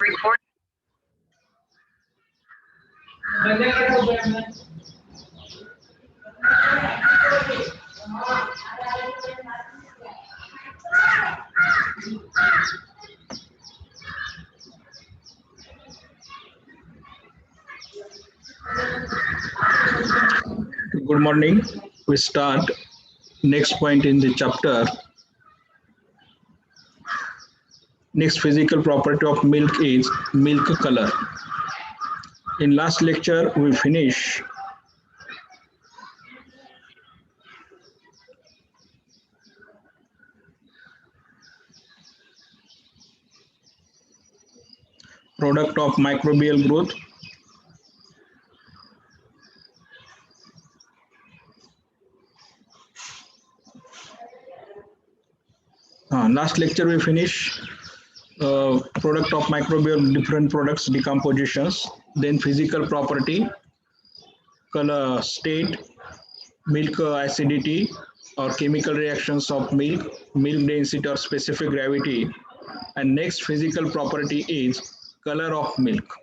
Record. Good morning. We start next point in the chapter. Next physical property of milk is milk color. In last lecture, we finish product of microbial growth. Last lecture we finish product of microbial different products decompositions, then physical property, color, state, milk acidity or chemical reactions of milk, milk density or specific gravity, and next physical property is color of milk.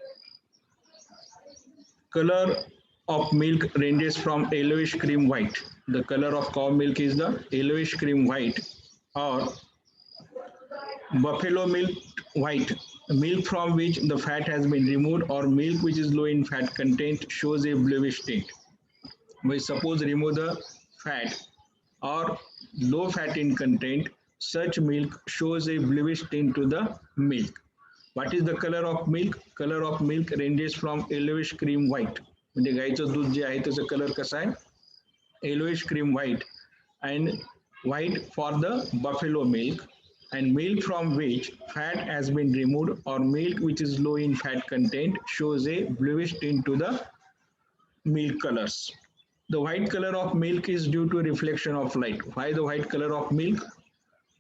Color of milk ranges from yellowish cream white. The color of cow milk is the yellowish cream white or buffalo milk white, milk from which the fat has been removed, or milk which is low in fat content shows a bluish tint. We suppose remove the fat or low fat in content, such milk shows a bluish tint to the milk. What is the color of milk? Color of milk ranges from yellowish cream white. म्हणजे गाईचं दूध जे आहे त्याचा colour कसा आहे? Yellowish cream white, and white for the buffalo milk, and milk from which fat has been removed, or milk which is low in fat content shows a bluish tint to the milk colors. The white color of milk is due to reflection of light. Why the white color of milk?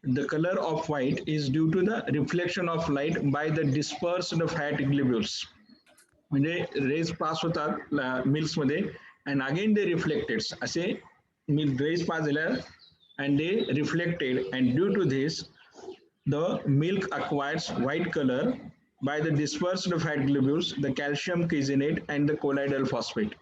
The color of white is due to the reflection of light by the dispersed fat globules. म्हणजे raise पास होतात milks मध्ये and again they reflected. असे rays pass झाल्या and they reflected, and due to this the milk acquires white color by the dispersed fat globules, the calcium caseinate and the colloidal phosphate.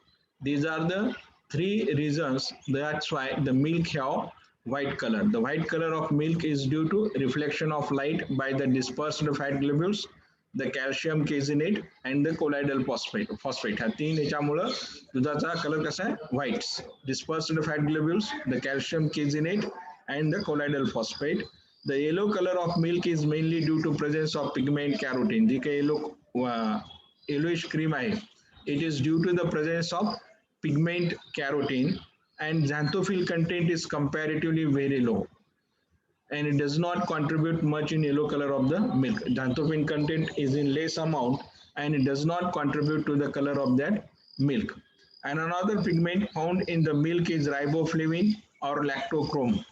These are the three reasons. That's why the milk have white color. The white color of milk is due to reflection of light by the dispersed fat globules, the calcium caseinate and the colloidal phosphate. ह्या तीन याच्यामुळं दुधाचा colour कसा आहे? Whites. Dispersed fat globules, the calcium caseinate and the colloidal phosphate. The yellow color of milk is mainly due to presence of pigment carotene. जी काही yellowish cream आहे, it is due to the presence of pigment carotene, and xanthophyll content is comparatively very low, and it does not contribute much in yellow color of the milk. Xanthophyll content is in less amount and it does not contribute to the color of that milk. And another pigment found in the milk is riboflavin or lactochrome.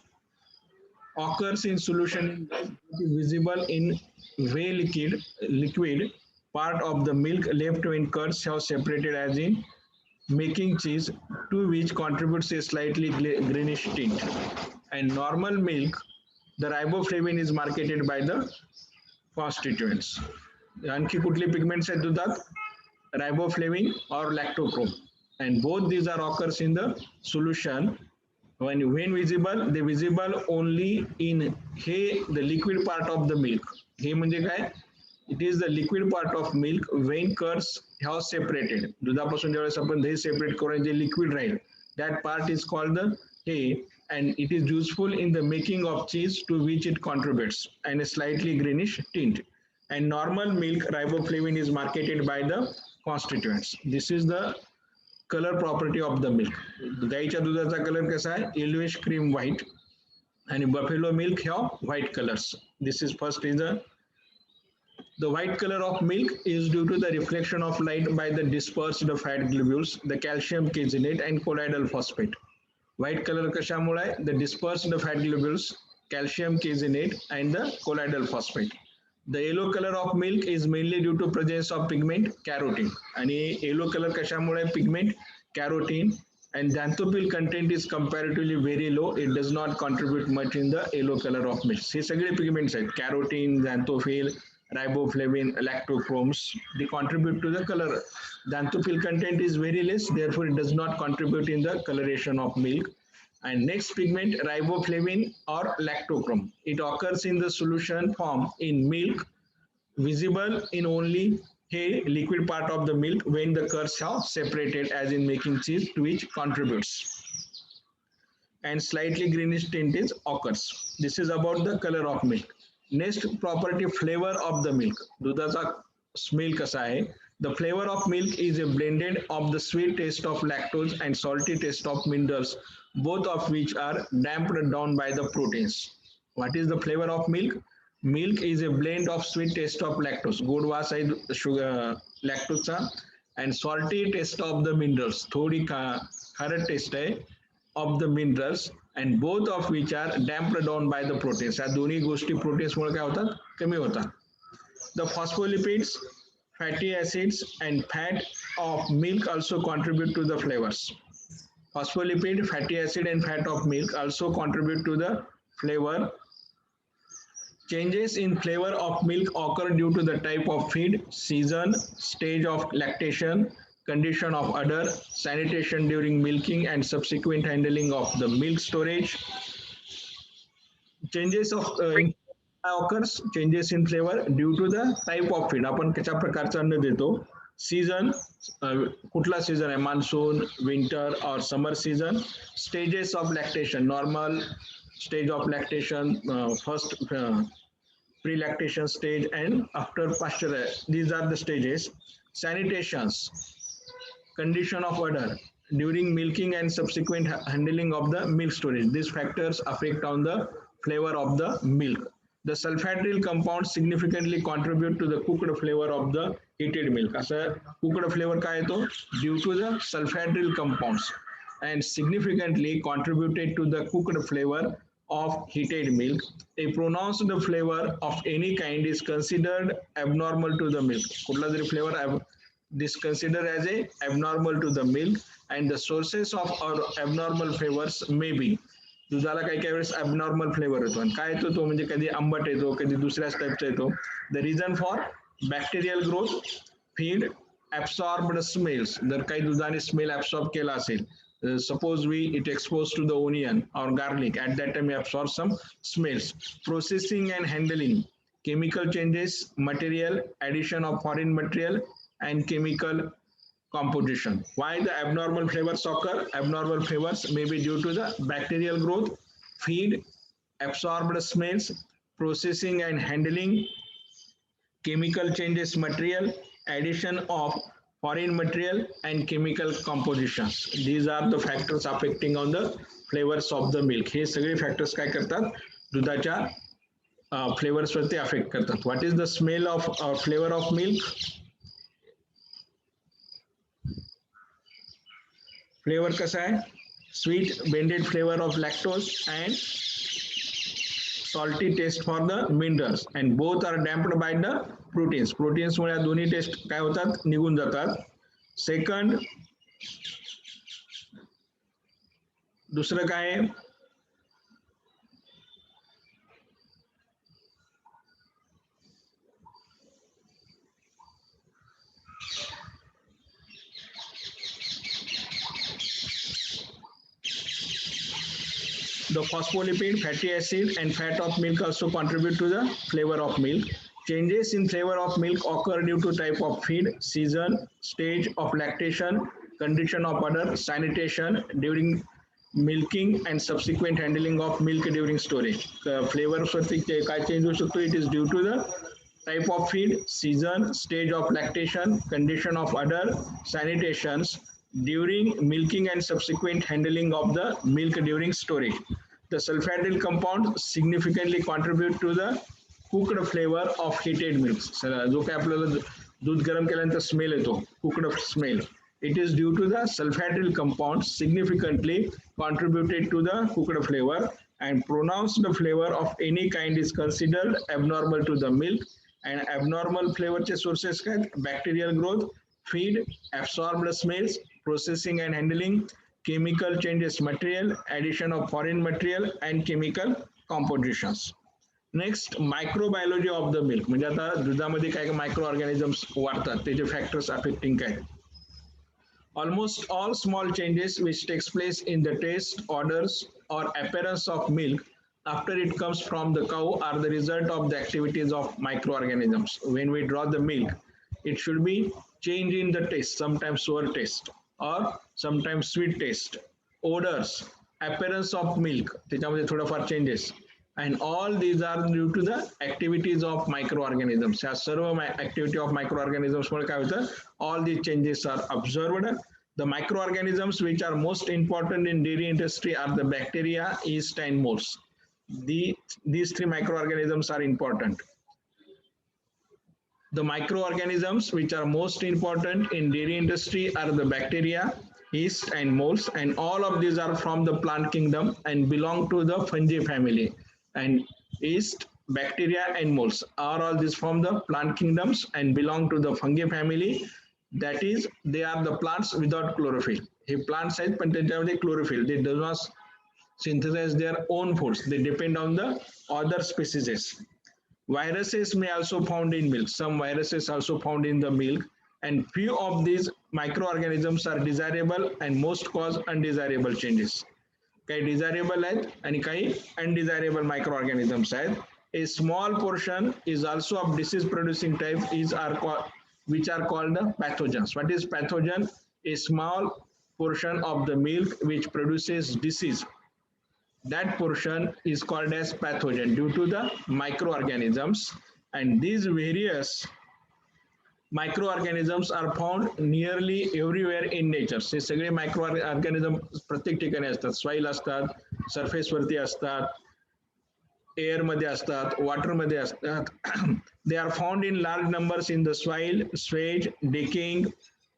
Occurs in solution in milk, is visible in whey liquid part of the milk left when curds have separated, as in making cheese, to which contributes a slightly greenish tint. And normal milk, the riboflavin is marketed by the constituents. आणखी कुठले pigments आहेत दुधात? Riboflavin or lactochrome, and both these are occurs in the solution. When visible, they visible only in the liquid part of the milk. हे म्हणजे काय? It is the liquid part of milk when curds have separated. दुधापासून ज्यावेळेस आपण दही separate करून जे liquid राहील, that part is called the hay, and it is useful in the making of cheese, to which it contributes, and a slightly greenish tint. And normal milk, riboflavin is marketed by the constituents. This is the color property of the milk. गाईच्या दुधाचा colour कसा आहे? Yellowish cream white, and buffalo milk have white colors. This is first reason. The white color of milk is due to the reflection of light by the dispersed fat globules, the calcium caseinate and colloidal phosphate. White color कशामुळे आहे? The dispersed fat globules, calcium caseinate and the colloidal phosphate. The yellow color of milk is mainly due to presence of pigment carotene. आणि yellow color कशामुळे? Pigment carotene, and xanthophyll content is comparatively very low. It does not contribute much in the yellow color of milk. हे सगळे pigments आहेत. Carotene, xanthophyll, riboflavin, lactochromes. They contribute to the color. The xanthophyll content is very less, therefore it does not contribute in the coloration of milk. And next pigment, riboflavin or lactochrome. It occurs in the solution form in milk, visible in only a liquid part of the milk when the curds are separated, as in making cheese, to which contributes. And slightly greenish tint is occurs. This is about the color of milk. Next property, flavor of the milk. दुधाचा smell कसा आहे? The flavor of milk is a blended of the sweet taste of lactose and salty taste of minerals, both of which are damped down by the proteins. What is the flavor of milk? Milk is a blend of sweet taste of lactose, गोड वास आहे sugar लॅक्टोजचा, and salty taste of the minerals, थोडी खारट test आहे of the minerals, and both of which are damped down by the proteins. या दोन्ही गोष्टी proteins मुळे काय होतात? कमी होतात. The phospholipids, fatty acids and fat of milk also contribute to the flavors. Phospholipid, fatty acid and fat of milk also contribute to the flavor. Changes in flavor of milk occur due to the type of feed, season, stage of lactation, condition of udder, sanitation during milking and subsequent handling of the milk storage. Changes of occurs, changes in flavor due to the type of feed. आपण कशा प्रकारचं अन्न देतो. Season, कुठला season आहे? Monsoon, winter और summer season. Stages of lactation, normal stage of lactation, first pre-lactation stage and after pasture. These are the stages. Sanitations, condition of udder during milking and subsequent handling of the milk storage. These factors affect on the flavor of the milk. The sulfhydryl compounds significantly contribute to the cooked flavor of the heated milk. असं cooked flavor काय येतो? Due to the sulfhydryl compounds and significantly contributed to the cooked flavor of heated milk. A pronounced flavor of any kind is considered abnormal to the milk. कुठला जरी flavor this considered as a abnormal to the milk, and the sources of our abnormal flavors may be. दुधाला काही काही वेळेस abnormal flavor येतो, आणि काय येतो तो म्हणजे कधी आंबट येतो, कधी दुसऱ्याच टाईपचा येतो. The reason for bacterial growth, feed, absorbed smells. जर काही दुधाने स्मेल absorb केला असेल, suppose we it exposed to the onion or garlic, at that time we absorb some smells. Processing and handling, chemical changes, material, addition of foreign material and chemical composition. Why the abnormal flavors occur? Abnormal flavors may be due to the bacterial growth, feed, absorbed smells, processing and handling, chemical changes, material, addition of foreign material and chemical compositions. These are the factors affecting on the flavors of the milk. हे सगळे factors काय करतात? दुधाच्या flavors वरती affect करतात. What is the smell of flavor of milk? Flavor कसा आहे? Sweet blended flavor of lactose and salty taste for the minerals, and both are damped by the proteins. Proteins मुळे दोन्ही test काय होतात? निघून जातात. Second, दुसरं काय आहे? The phospholipid, fatty acid and fat of milk also contribute to the flavor of milk. Changes in flavor of milk occur due to type of feed, season, stage of lactation, condition of udder, sanitation during milking and subsequent handling of milk during storage. Flavor काय change होऊ शकतो? It is due to the type of feed, season, stage of lactation, condition of udder, sanitations during milking and subsequent handling of the milk during storage. The sulfhydryl compound significantly contribute to the cooked flavor of heated milk. जो काय आपल्याला दूध गरम केल्यानंतर smell येतो, cooked smell, it is due to the sulfhydryl compound significantly contributed to the cooked flavor, and pronounced flavor of any kind is considered abnormal to the milk. And abnormal flavor चे sources काय? Bacterial growth, feed, absorbed smells, processing and handling, chemical changes, material, addition of foreign material and chemical compositions. Next microbiology of the milk, म्हणजे आता दुधामध्ये काय micro organisms वाढतात, त्याचे factors affecting काय. Almost all small changes which takes place in the taste, odors, or appearance of milk after it comes from the cow are the result of the activities of microorganisms. When we draw the milk, it should be change in the taste, sometimes sour taste or sometimes sweet taste, odors, appearance of milk, त्याच्यामध्ये थोडाफार changes, and all these are due to the activities of microorganisms. ह्या सर्व activity of microorganisms मुळे काय होतं, all these changes are observed. The microorganisms which are most important in dairy industry are the bacteria, yeast and molds. These three microorganisms are important. The microorganisms which are most important in dairy industry are the bacteria, yeast and molds, and all of these are from the plant kingdom and belong to the fungi family. And yeast, bacteria and molds are all these from the plant kingdoms and belong to the fungi family. That is, they are the plants without chlorophyll. Hey plants आहेत पण त्यांच्यामध्ये chlorophyll, they do not synthesize their own foods, they depend on the other species. Viruses may also found in milk. Some viruses also found in the milk, and few of these microorganisms are desirable and most cause undesirable changes. काही desirable आहेत आणि काही undesirable microorganisms आहेत. A small portion is also of disease producing type which are called the pathogens. What is pathogen? A small portion of the milk which produces disease, that portion is called as pathogen due to the microorganisms, and these various microorganisms are found nearly everywhere in nature. हे सगळे microorganism प्रत्येक ठिकाणी असतात, soil असतात, surface वरती असतात, air मध्ये असतात, water मध्ये असतात. They are found in large numbers in the soil, swage, decaying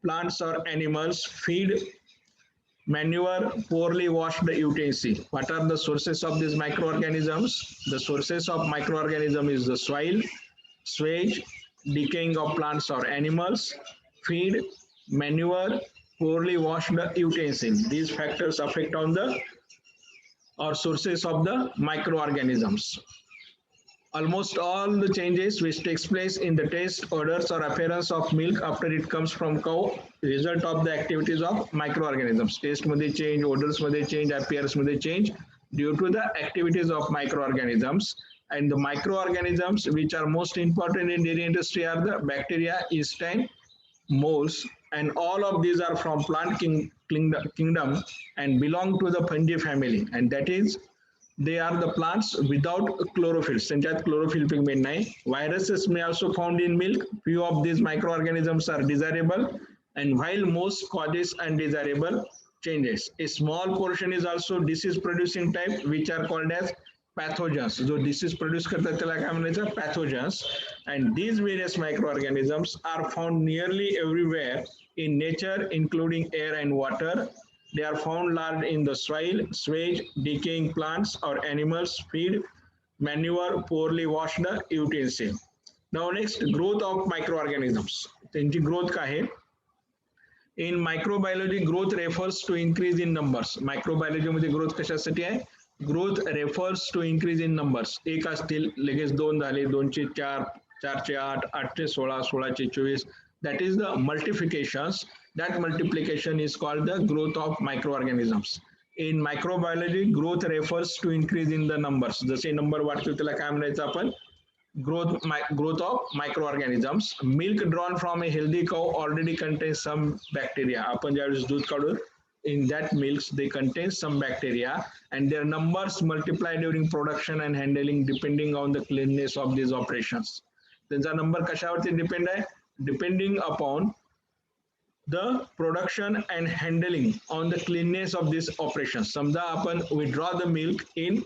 plants or animals, feed, manure, poorly washed utensil. What are the sources of these microorganisms? The sources of microorganism is the soil, swage, decaying of plants or animals, feed, manure, poorly washed utensil. These factors affect on the or sources of the microorganisms. Almost all the changes which takes place in the taste, odors or appearance of milk after it comes from cow result of the activities of microorganisms. Taste मध्ये change, odors मध्ये change, appearance मध्ये change due to the activities of microorganisms. And the microorganisms which are most important in dairy industry are the bacteria, yeast and molds, and all of these are from plant kingdom and belong to the fungi family, and that is they are the plants without chlorophyll. त्यांच्यात chlorophyll pigment नाही. Viruses may also found in milk. Few of these microorganisms are desirable, and while most causes undesirable changes. A small portion is also disease producing type which are called as pathogens. जो disease produce करतात त्याला काय म्हणायचं, pathogens. And these various microorganisms are found nearly everywhere in nature including air and water. They are found large in the soil, swage, decaying plants or animals, feed, manure, poorly washed utensil. Now next, growth of microorganisms. त्यांची growth काय आहे? In microbiology, growth refers to increase in numbers. Microbiology मध्ये growth कशासाठी आहे? Growth refers to increase in numbers. एक असतील, लगेच दोन झाले, दोनचे चार, चारचे आठ, आठचे 16, 16चे 24. That is the multiplications. That multiplication is called the growth of microorganisms. In microbiology, growth refers to increase in the numbers. जसे number वाढतो त्याला काय म्हणायचं आपण? Growth of microorganisms. Milk drawn from a healthy cow already contains some bacteria. आपण ज्यावेळेस दूध काढू, in that milks they contain some bacteria, and their numbers multiply during production and handling depending on the cleanliness of these operations. त्यांचा number कशावरती depend आहे? Depending upon the production and handling on the cleanness of these operations. समजा आपण withdraw the milk in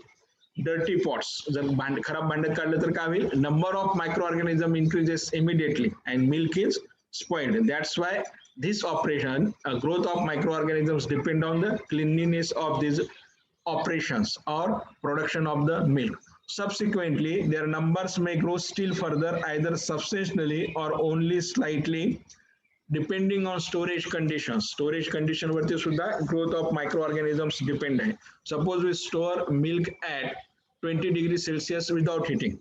dirty pots. जर खराब भांड्यात काढलं तर काय होईल? Number of microorganism increases immediately and milk is spoiled. That's why this operation, growth of microorganisms depend on the cleanliness of these operations or production of the milk. Subsequently, their numbers may grow still further, either substantially or only slightly, depending on storage conditions. Storage condition वरती सुद्धा growth of microorganisms depend आहे. Suppose we store milk at 20 degrees Celsius without heating.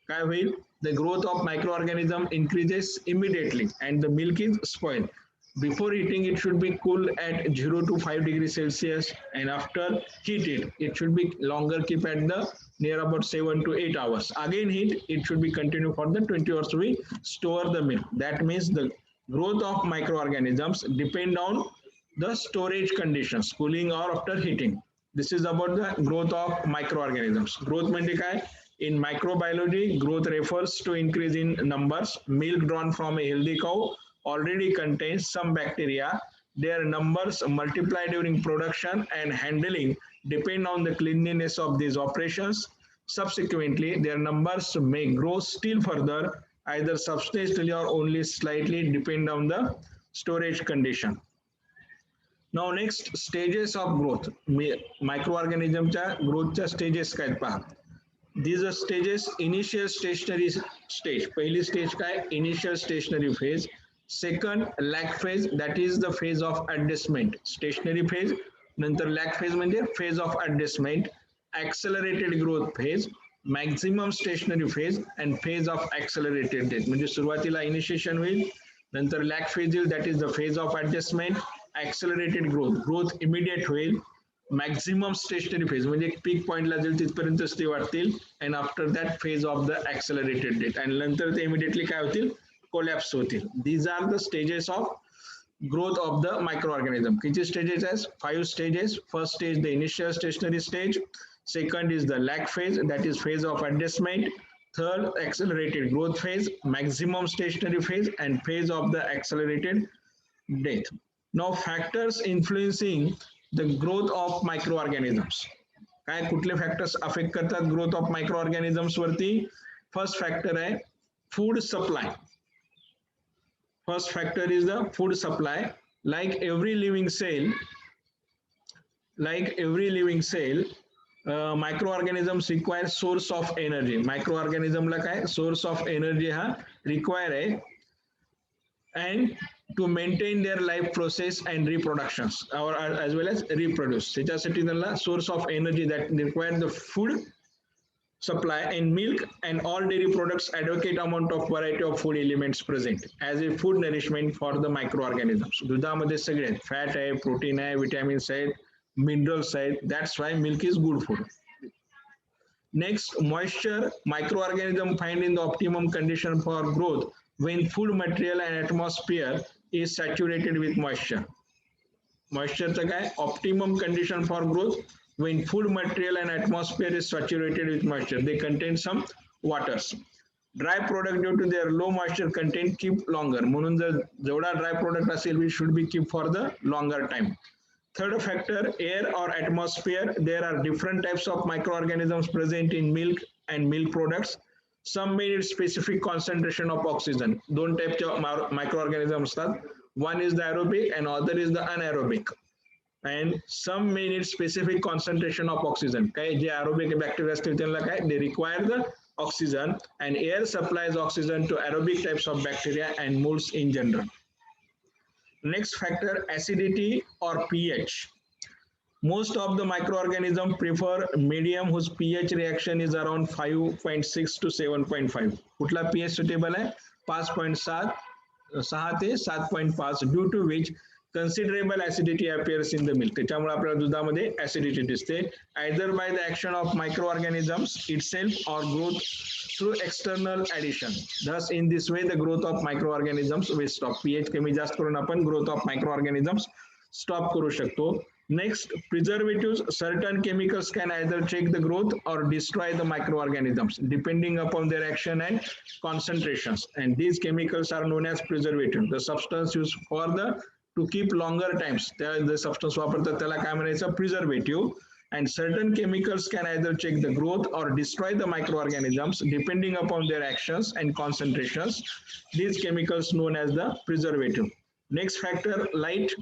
काय होईल? The growth of microorganism increases immediately and the milk is spoiled. Before heating, it should be cool at 0 to 5 degrees Celsius, and after heat it should be longer, keep at the near about 7 to 8 hours. Again heat, it should be continue for the 20 hours we store the milk. That means the growth of microorganisms depend on the storage conditions, cooling or after heating. This is about the growth of microorganisms. Growth म्हणजे काय? In microbiology, growth refers to increase in numbers. Milk drawn from a healthy cow already contains some bacteria. Their numbers multiply during production and handling depend on the cleanliness of these operations. Subsequently, their numbers may grow still further, either substantially or only slightly, depend on the storage condition. Now next, stages of growth. Microorganismच्या growthच्या stages काय पहा. These are stages. Initial stationary stage. पहिली stage काय? Initial stationary phase. Second, lag phase. That is the phase of adjustment. Stationary phase. नंतर lag phase म्हणजे phase of adjustment. Accelerated growth phase. Maximum stationary phase and phase of accelerated death. म्हणजे सुरुवातीला initiation होईल. नंतर lag phase येईल. That is the phase of adjustment. Accelerated growth. Growth immediate होईल. Maximum stationary phase म्हणजे peak पॉइंटला जाईल तिथपर्यंतच ते वाढतील and after that phase of the accelerated death आणि नंतर ते इमिडिएटली काय होतील? कोलॅप्स होतील. These are the stages of growth of the microorganism. किती स्टेजेस आहेत? 5 stages. First stage the initial stationary stage. Second is the lag phase, that is phase of adjustment. Third, accelerated growth phase, maximum stationary phase, and phase of the accelerated death. Now, factors influencing the growth of microorganisms. काय कुठले factors affect करतात growth of मायक्रोऑर्गॅनिझम्स वरती? First factor आहे food supply. First factor is the food supply. Like every living cell, microorganisms require source of energy. Microorganismला काय source of energy हा require आहे and to maintain their life process and reproductions or as well as reproduce. त्याच्यासाठी त्यांना source of energy that require the food supply and milk and all dairy products adequate amount of variety of food elements present as a food nourishment for the microorganisms. दुधामध्ये सगळे fat आहे, protein आहे, vitamins आहेत, minerals आहेत. That's why milk is good food. Next, moisture. Microorganism find in the optimum condition for growth when food material and atmosphere is saturated with moisture. Moisture चं काय? Optimum condition for growth when food material and atmosphere is saturated with moisture. They contain some waters. Dry product due to their low moisture content keep longer. म्हणून जर जेवढा dry product असेल we should be keep for the longer time. Third factor, air or atmosphere. There are different types of microorganisms present in milk and milk products. Some may need specific concentration of oxygen. दोन टाइपचे microorganisms असतात. One is the aerobic and other is the anaerobic. And some may need specific concentration of oxygen. काय जे aerobic bacteria असतील त्यांना काय? They require the oxygen and air supplies oxygen to aerobic types of bacteria and molds in general. Next factor, acidity or pH. Most of the microorganisms prefer medium whose pH reaction is around 5.6 to 7.5. कुठला pH suitable आहे? 5.7 6 ते 7.5 due to which considerable acidity appears in the milk. त्याच्यामुळे आपल्याला दुधामध्ये acidity दिसते either by the action of microorganisms itself or growth through external addition. Thus, in this way, the growth of microorganisms will stop. pH कमी जास्त करून आपण growth of microorganisms stop करू शकतो. Next, preservatives. Certain chemicals can either check the growth or destroy the microorganisms depending upon their action and concentrations. And these chemicals are known as preservatives. The substance used for to keep longer times. The substance वापरतात त्याला काय म्हणायचं? Preservative. And certain chemicals can either check the growth or destroy the microorganisms depending upon their actions and concentrations. These chemicals known as the preservative. Next factor, light.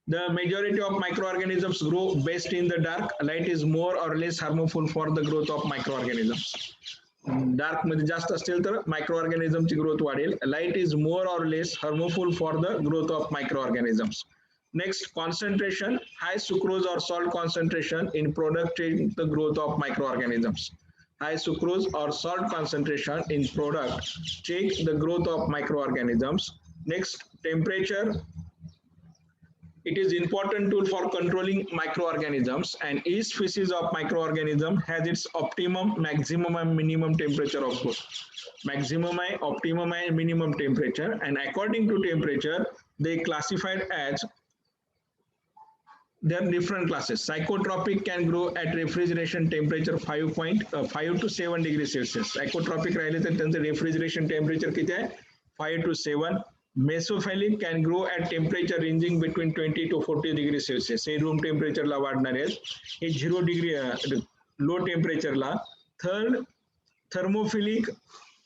The majority of microorganisms grow best in the dark. Light is more or less harmful for the growth of microorganisms. Dark मध्ये जास्त असतील तर microorganism ची growth वाढेल. Light is more or less harmful for the growth of microorganisms. Next, concentration, high sucrose or salt concentration in product change the growth of microorganisms. High sucrose or salt concentration in product change the growth of microorganisms. Next, temperature, it is important tool for controlling microorganisms, and each species of microorganism has its optimum, maximum and minimum temperature of growth. Maximum, optimum and minimum temperature, and according to temperature, they classified as there are different classes. Psychotropic can grow at refrigeration temperature 5 to 7 degrees Celsius. Psychotropic राहिले तर त्यांचं refrigeration temperature किती आहे? 5 to 7. Mesophilic can grow at temperature ranging between 20 to 40 degrees Celsius. Hey room temperature ला वाढणार आहेत. हे 0 degree low temperature La. Third, thermophilic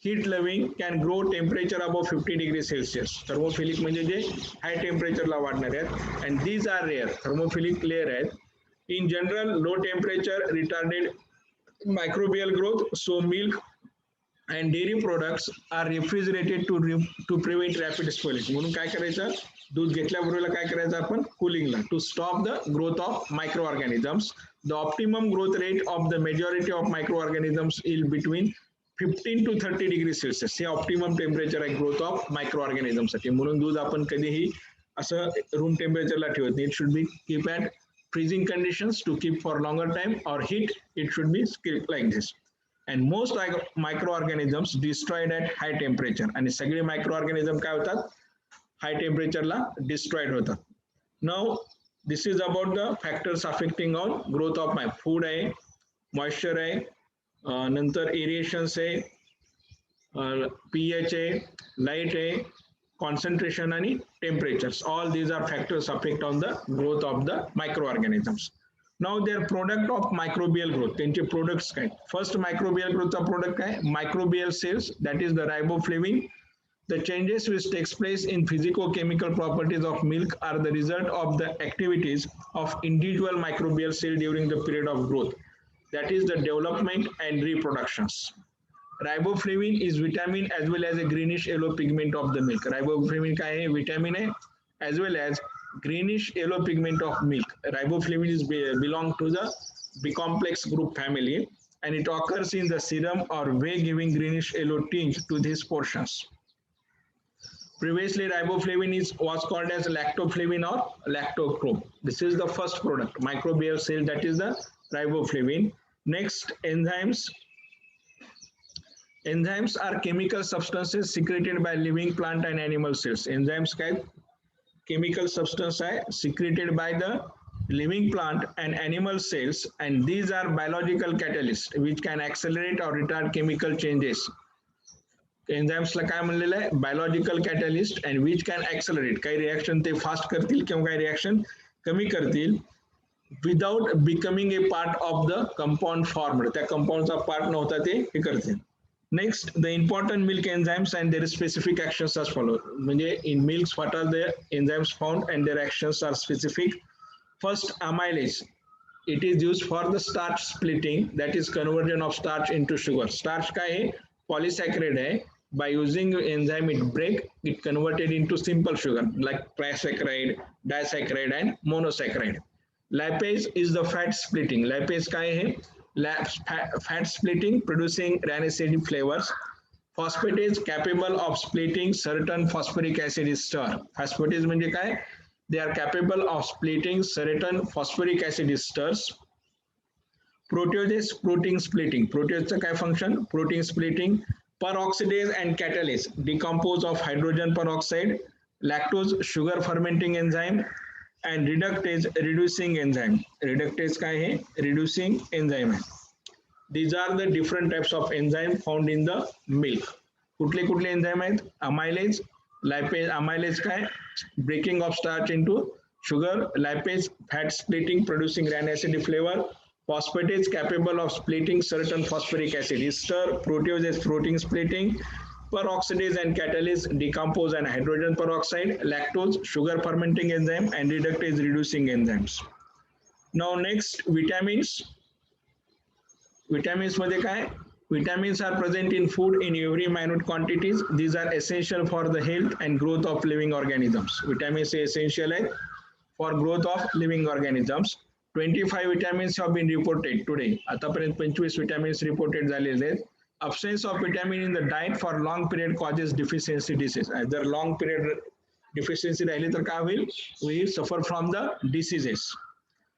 heat loving can grow temperature above 50 degrees Celsius. Thermophilic म्हणजे जे high temperature ला वाढणार आहेत, and these are rare. Thermophilic layer आहेत. In general, low temperature retarded microbial growth, so milk and dairy products are refrigerated to prevent rapid spoilage. म्हणून काय करायचं, दूध घेतल्याबरोबर काय करायचं आपण, कूलिंगला, to stop the growth of microorganisms. The optimum growth rate of the majority of microorganisms is between 15 to 30 degrees Celsius. हे optimum temperature आहे growth of micro organism साठी. म्हणून दूध आपण कधीही असं रूम टेम्परेचरला ठेवत नाही. It should be keep at freezing conditions to keep for longer time, और heat it should be keep like this. And most micro organisms destroyed at high temperature. आणि सगळे मायक्रो ऑर्गॅनिझम काय होतात, हाय टेम्परेचरला destroyed होतात. Now this is about the factors affecting on growth of my food आहे, moisture आहे, नंतर एरिएशन्स आहे, पीएच आहे, लाईट आहे, कॉन्सन्ट्रेशन आणि temperatures. All these are factors affect on the growth of the micro organisms. Now their product of microbial growth, त्यांचे products काय. First microbial ग्रोथचा प्रोडक्ट काय, microbial cells, that is the riboflavin. The changes which takes place in physico-chemical properties of milk are the result of the activities of individual microbial cell during the period of growth. That is the development and reproductions. Riboflavin is vitamin as well as a greenish yellow pigment of the milk. Riboflavin काय आहे, vitamin आहे, as well as greenish yellow pigment of milk. Riboflavin is belong to the B complex group family, and it occurs in the serum or whey, giving greenish yellow tinge to these portions. Previously, riboflavin was called as lactoflavin or lactochrome. This is the first product, microbial cell, that is the riboflavin. Next, enzymes. Enzymes are chemical substances secreted by living plant and animal cells. Enzymes काय, chemical substance आहे secreted by the living plant and animal cells, and these are biological catalysts which can accelerate or retard chemical changes. एन्झाइम्सला काय म्हणलेलं आहे, biological catalyst, and which can accelerate, काही reaction ते fast करतील किंवा काही रिॲक्शन कमी करतील, without becoming a part of the compound form, त्या कंपाऊंडचा पार्ट नव्हता ते हे करतील. Next, the important milk enzymes and their specific actions are follow. म्हणजे in milk what are the enzymes found and their actions are specific. First, amylase. It is use for the starch splitting, that is conversion of starch into sugar. Starch काय आहे, पॉलिसॅक्राइड आहे. By using enzyme, it converted into simple sugar like trisaccharide, disaccharide and monosaccharide. Lipase is the fat splitting. Lipase काय आहे, fat splitting producing rancidity flavors. Phosphatase capable of splitting certain phosphoric acid ester. Phosphatase म्हणजे काय, they are capable of splitting certain phosphoric acid esters. Protease protein splitting. Proteaseचं काय function, protein splitting. Peroxidase and catalase decompose of hydrogen peroxide. Lactose sugar fermenting enzyme, and reductase reducing enzyme. Reductase काय है, reducing enzyme. These are the different types of enzyme found in the milk. कुठले कुठले enzyme आहेत, amylase, lipase. Amylase काय, breaking of starch into sugar. Lipase fat splitting producing rancidity flavor. Phosphatase capable of splitting certain phosphoric acid ester. Protease is protein splitting. Peroxidase and catalase decompose an hydrogen peroxide. Lactose sugar fermenting enzyme, and reductase reducing enzymes. Now next, vitamins. Vitamins मध्ये काय, vitamins are present in food in every minute quantities. These are essential for the health and growth of living organisms. Vitamins hey essential आहे for growth of living organisms. 25 vitamins have been reported today. आतापर्यंत 25 vitamins reported झालेले आहेत. Absence of vitamin in the diet for long period causes deficiency disease. जर long period deficiency राहिली तर काय होईल? We suffer from the diseases.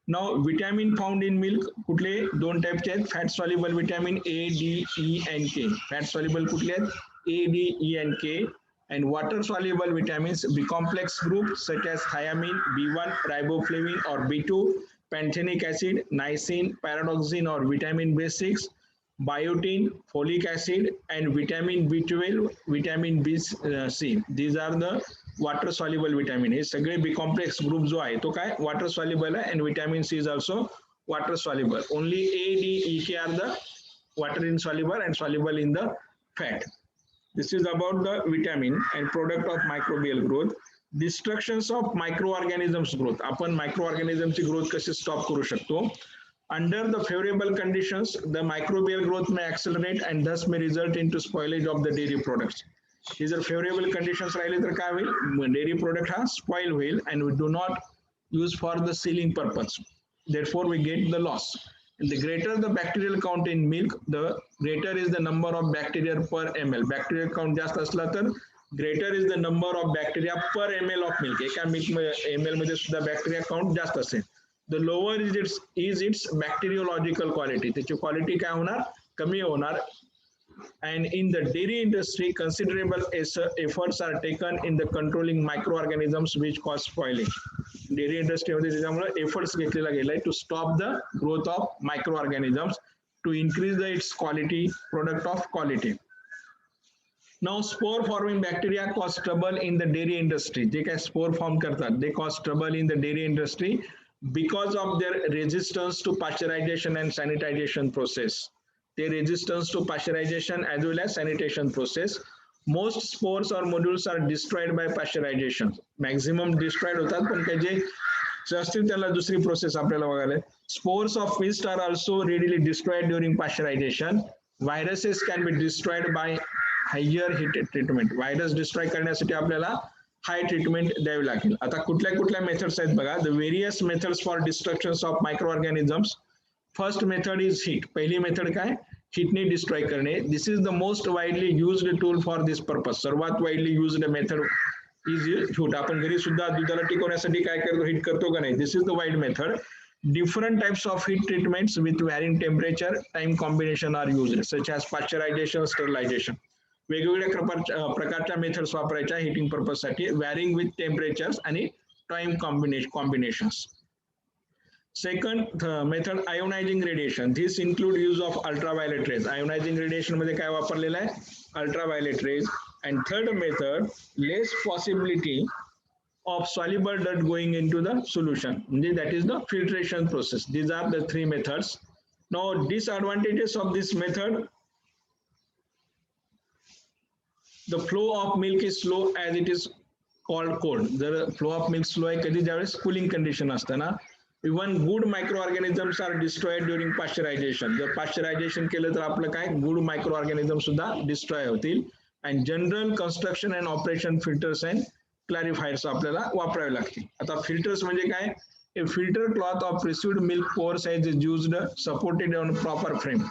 Now vitamin found in milk कुठले दोन टाइपचे आहेत. Fat soluble vitamin A, D, E and K. Fat soluble कुठले आहेत? A, D, E and K. And water soluble vitamins B complex group such as thiamine, B1, riboflavin or B2, pantothenic acid, niacin, pyridoxine or vitamin B6, biotin, folic acid and vitamin B12, vitamin B C. These are the water soluble vitamin. हे सगळे B complex group जो आहे तो काय water soluble आहे and vitamin C is also water soluble. Only A, D, E, K are the water insoluble and soluble in the fat. This is about the vitamin and product of microbial growth. Destructions of microorganisms growth. आपण microorganisms ची growth कशी stop करू शकतो? Under the favorable conditions, the microbial growth may accelerate and thus may result into spoilage of the dairy products. हे जर favorable conditions राहिले तर काय होईल? Dairy product हा spoil होईल and we do not use for the sealing purpose. Therefore, we get the loss. The greater the bacterial count in milk, the greater is the number of bacteria per ml. Bacterial count जास्त असला तर greater is the number of bacteria per ml of milk. एका milk ml मध्ये सुद्धा bacteria count जास्त असेल. The lower is its bacteriological quality. त्याची quality काय होणार? कमी होणार. And in the dairy industry, considerable efforts are taken in the controlling microorganisms which cause spoilage. Dairy industry मध्ये त्याच्यामुळे efforts घेतलेला गेलाय to stop the growth of microorganisms to increase its quality, product of quality. Now spore forming bacteria cause trouble in the dairy industry. जे काय spore form करतात, they cause trouble in the dairy industry because of their resistance to pasteurization and sanitization process. Their resistance to pasteurization as well as sanitation process. Most spores or modules are destroyed by pasteurization. Maximum destroyed होतात पण त्याचे जास्तीत त्याला दुसरी process आपल्याला बघायला. Spores of yeast are also readily destroyed during pasteurization. Viruses can be destroyed by higher heat treatment. Virus destroy करण्यासाठी आपल्याला high treatment द्यावी लागेल. आता कुठल्या कुठल्या मेथड्स आहेत बघा. The various methods for destructions of microorganisms. First method is heat. पहिली मेथड काय? Heatने destroy करणे. This is the most widely used tool for this purpose. सर्वात widely used method is heat. आपण घरी सुद्धा दुधाला टिकवण्यासाठी काय करतो? Heat करतो का नाही? This is the wide method. Different types of heat treatments with varying temperature, time combination are used, such as pasteurization, sterilization. वेगवेगळ्या प्रकारच्या मेथड्स वापरायच्या heating purpose साठी, varying with temperatures आणि time combinations. Second method, ionizing radiation. This include use of ultraviolet rays. Ionizing radiation मध्ये काय वापरलेलं आहे? Ultraviolet rays. And third method, less possibility of soluble dirt going into the solution. That is the filtration process. These are the three methods. Now disadvantages of this method. The flow of milk is slow as it is called cold. The flow of milk slow आहे कधी ज्यावेळेस cooling condition असताना. Even good microorganisms are destroyed during pasteurization. जर pasteurization केलं तर आपलं काय good microorganisms सुद्धा destroy होतील. And general construction and operation filters and clarifiers आपल्याला वापरावे लागतील. आता filters म्हणजे काय? A filter cloth of received milk pore size is used supported on proper frame.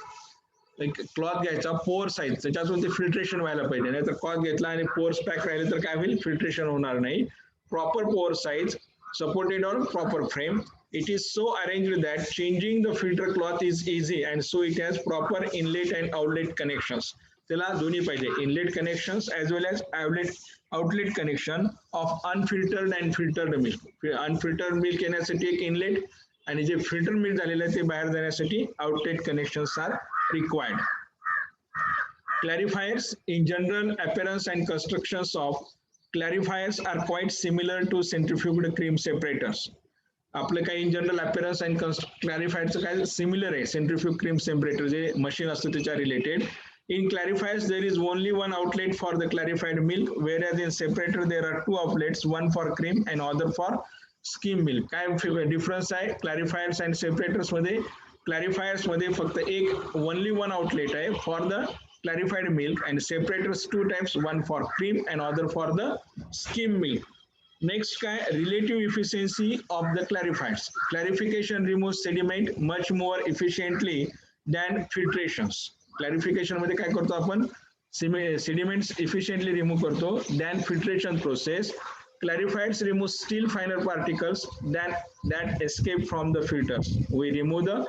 एक क्लॉथ घ्यायचा पोर साईज त्याच्यातून ते फिल्ट्रेशन व्हायला पाहिजे. नाही तर क्लॉथ घेतला आणि पोर्स पॅक राहिले तर काय होईल? फिल्ट्रेशन होणार नाही. Proper pore size supported on proper frame. It is so arranged that changing the filter cloth is easy and so it has proper inlet and outlet connections. त्याला दोन्ही पाहिजे, inlet connections as well as outlet connection of unfiltered and filtered milk. Unfiltered milk येण्यासाठी एक inlet आणि जे filter milk झालेलं आहे ते बाहेर जाण्यासाठी outlet connections are required. Clarifiers. In general, appearance and constructions of clarifiers are quite similar to centrifuged cream separators. आपलं काही in general appearance and clarifiers काय similar आहे centrifuge cream separator जे machine असतं त्याच्या related. In clarifiers there is only one outlet for the clarified milk, whereas in separator there are two outlets, one for cream and other for skim milk. काय difference आहे clarifiers and separators मध्ये? Clarifiers मध्ये फक्त एक only one outlet आहे for the clarified milk and separators two types, one for cream and other for the skim milk. Next काय relative efficiency of the clarifiers. Clarification removes sediment much more efficiently than filtrations. Clarification मध्ये काय करतो आपण sediments efficiently remove करतो than filtration process. Clarifiers remove still finer particles than that escape from the filters. We remove the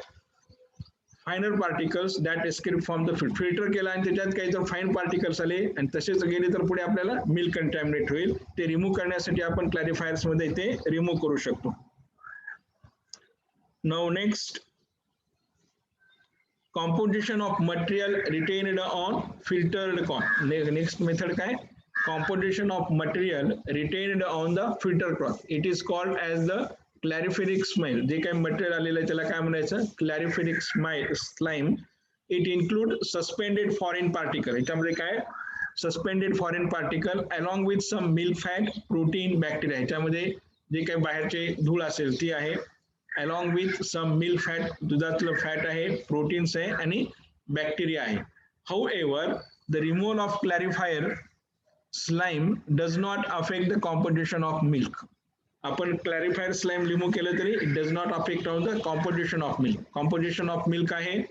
फायनर particles that escape from the filter केला आणि त्याच्यात काही जर फाईन पार्टिकल्स आले आणि तसेच गेले तर पुढे आपल्याला मिल्क कंटॅमिनेट होईल. ते रिमूव्ह करण्यासाठी आपण क्लॅरिफायर्स मध्ये ते रिमूव्ह करू शकतो. Now next composition of material retained on filtered corn. Next method काय composition of material retained on the filter cloth. It is called as the clarifier स्माइल. जे काही मटेरियल आलेलं आहे त्याला काय म्हणायचं clarifier slime. It include suspended foreign particle. याच्यामध्ये काय suspended foreign particle along with some milk fat protein bacteria. याच्यामध्ये जे काही बाहेरचे धूळ असेल ती आहे along with some milk fat, दुधातलं फॅट आहे, प्रोटीन्स आहे आणि बॅक्टेरिया आहे. However the removal of clarifier slime does not affect the composition of milk. आपण क्लॅरिफायर स्लाइम रिमूव्ह केलं तरी it does not affect on the composition of milk. Composition of milk आहे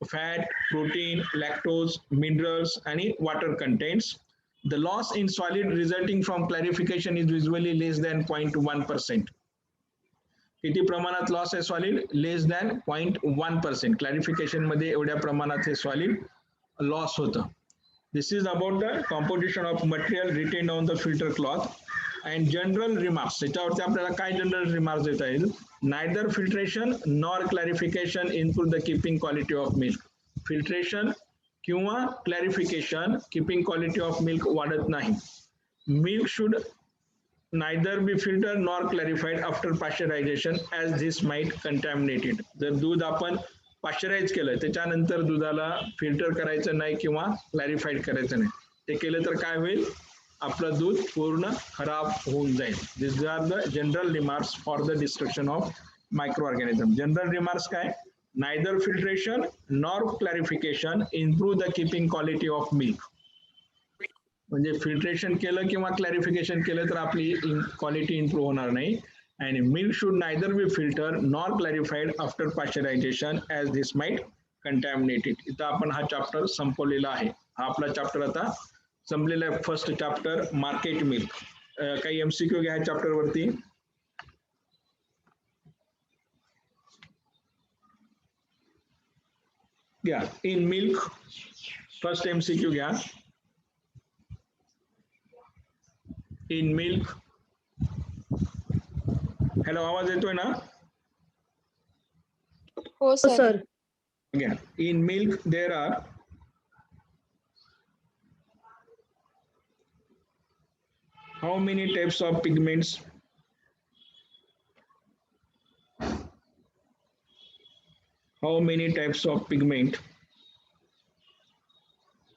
fat, protein, lactose, minerals आणि water contents. The loss in solid resulting from clarification is usually less than 0.1%. किती प्रमाणात loss आहे solid less than 0.1%. Clarification मध्ये एवढ्या प्रमाणात हे solid loss होतं. This is about the composition of material retained on the filter cloth. And general remarks. त्याच्यावरती आपल्याला काय जनरल रिमार्क्स देता येईल neither filtration nor clarification improve the keeping quality of milk. Filtration किंवा clarification keeping quality of milk वाढत नाही. Milk should neither be filtered nor clarified after pasteurization as this might contaminate it. जर दूध आपण pasteurise केलं त्याच्यानंतर दुधाला filter करायचं नाही किंवा क्लॅरिफाईड करायचं नाही. ते केलं तर काय होईल आपलं दूध पूर्ण खराब होऊन जाईल. This are the general remarks for the destruction of micro organism. General remarks काय neither filtration nor clarification improve the keeping quality of milk. म्हणजे फिल्ट्रेशन केलं किंवा क्लॅरिफिकेशन केलं तर आपली क्वालिटी इम्प्रूव्ह होणार नाही. आणि milk should neither be filter nor clarified after pasteurisation as this might contaminate it. इथं आपण हा चॅप्टर संपवलेला आहे. हा आपला चॅप्टर आता संपलेला आहे. First chapter market milk. काही एमसीक्यू घ्या चॅप्टर वरती. घ्या इन मिल्क फर्स्ट एमसीक्यू घ्या. In milk. हॅलो आवाज येतोय ना? हो sir. Yeah. In milk there are how many types of pigments? How many types of pigment?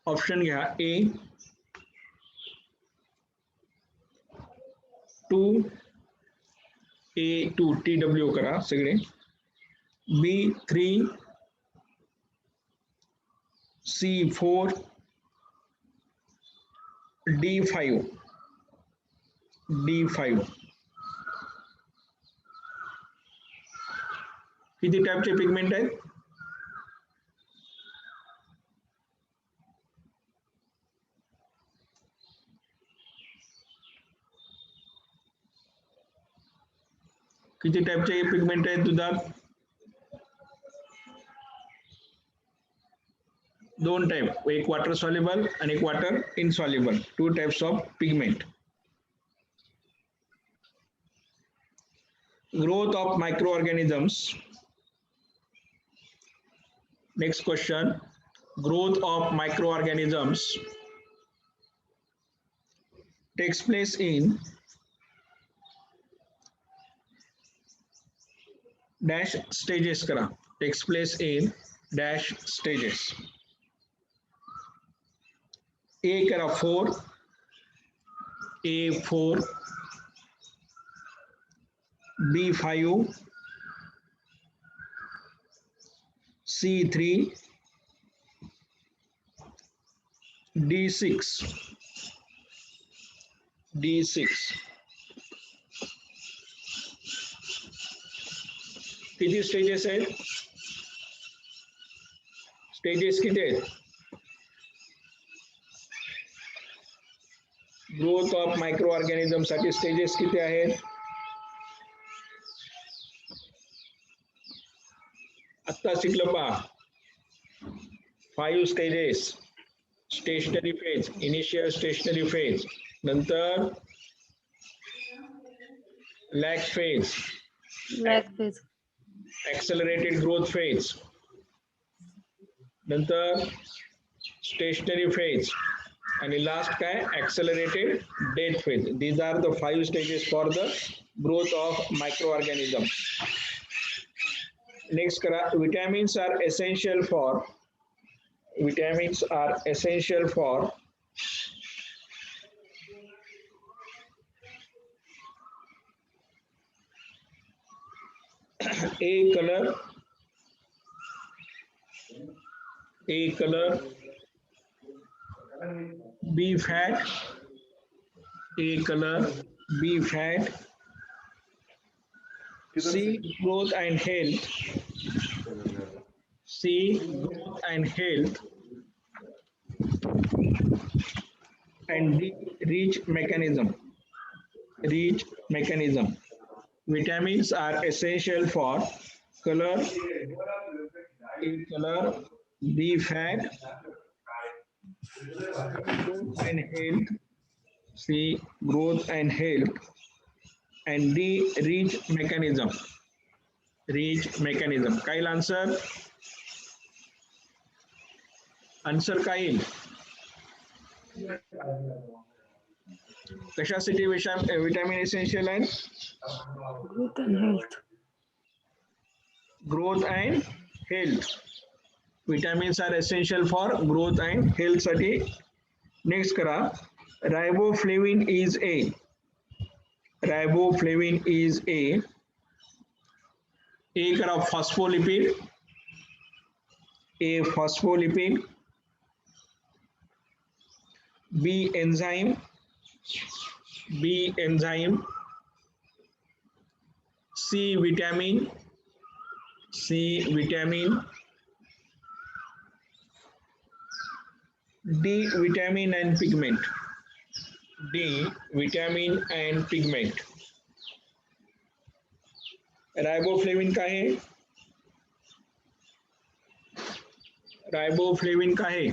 Option घ्या A 2 A2 TW करा सगळे. B3 C4 D5 किती टाइपचे पिगमेंट आहेत? किती टाइपचे पिगमेंट आहेत दुधात? दोन टाइप, एक वॉटर सॉल्युबल आणि एक water insoluble. Two types of pigment. Growth of microorganisms. Next question. Growth of microorganisms takes place in dash stages करा. Takes place in dash stages. A करा 4 A4 B5 C3 D6. किती stages आहेत? Stages किती आहेत? Growth of micro organism साठी stages किती आहेत? आत्ता शिकलं पहा. 5 stages. Stationary phase, initial stationary phase, नंतर lag phase, accelerated growth phase, नंतर स्टेशनरी फेज आणि लास्ट काय? Accelerated death phase. These are the 5 stages for the growth of micro organism. Next करा. Vitamins are essential for A color, B fat, A color, B fat, C growth and health, and D reach mechanism. Vitamins are essential for color, A color, B fat, growth and health, C growth and health, and D reach mechanism. काय येईल answer काय येईल? कशासाठी vitamin essential आहे? Growth and health. Vitamins are essential for growth and health साठी. Next करा. Riboflavin is A करा phospholipid, B enzyme, C vitamin, D vitamin and pigment. Riboflavin काय आहे?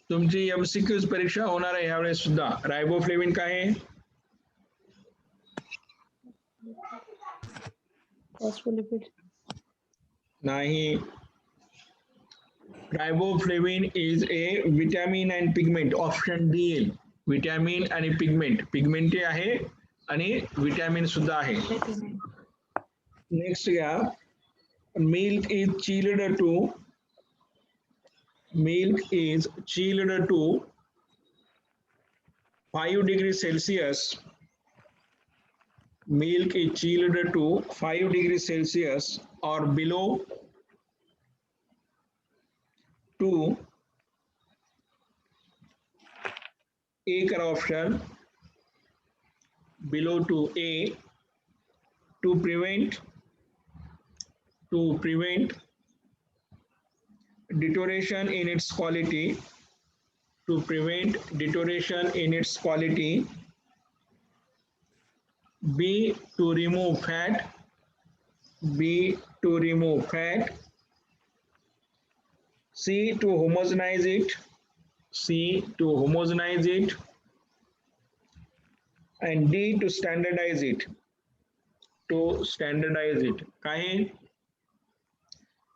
तुमची एमसीक्यूज परीक्षा होणार आहे यावेळेस सुद्धा. रायबोफ्लेविन काय आहे? फॉस्फोलिपिड नाही. Riboflavin is a vitamin and pigment. Option D येईल. विटॅमिन आणि पिगमेंट आहे आणि विटॅमिन सुद्धा आहे. नेक्स्ट घ्या. Milk is chilled to 5 degrees Celsius. Milk is chilled to 5 degrees Celsius or below to A करा option. below to A to prevent deterioration in its quality, B to remove fat, C to homogenize it, and D to standardize it. काय आहे?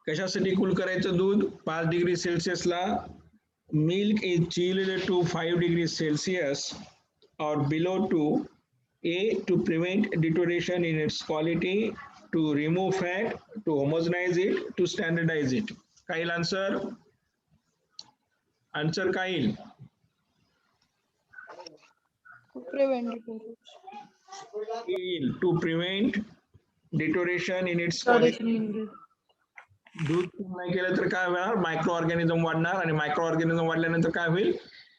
कशासाठी cool करायचं दूध? 5 degree सेल्सिअसला. Milk is chilled to 5 degrees Celsius or below to A to prevent deterioration in its quality, to remove fat, to homogenize it, to standardize it. काय येईल answer? काय येईल? To prevent deterioration in its quality. दूध नाही केलं तर काय होणार? मायक्रो ऑर्गॅनिझम वाढणार आणि मायक्रो ऑर्गॅनिझम वाढल्यानंतर काय होईल?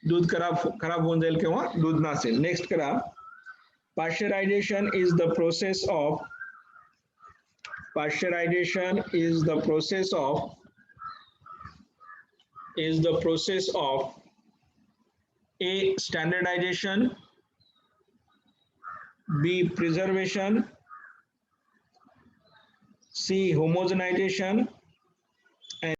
दूध खराब होऊन जाईल किंवा दूध नसेल. नेक्स्ट करा. Pasteurization is the process of pasteurization is the process of A. Standardization, B. Preservation, C. Homogenization,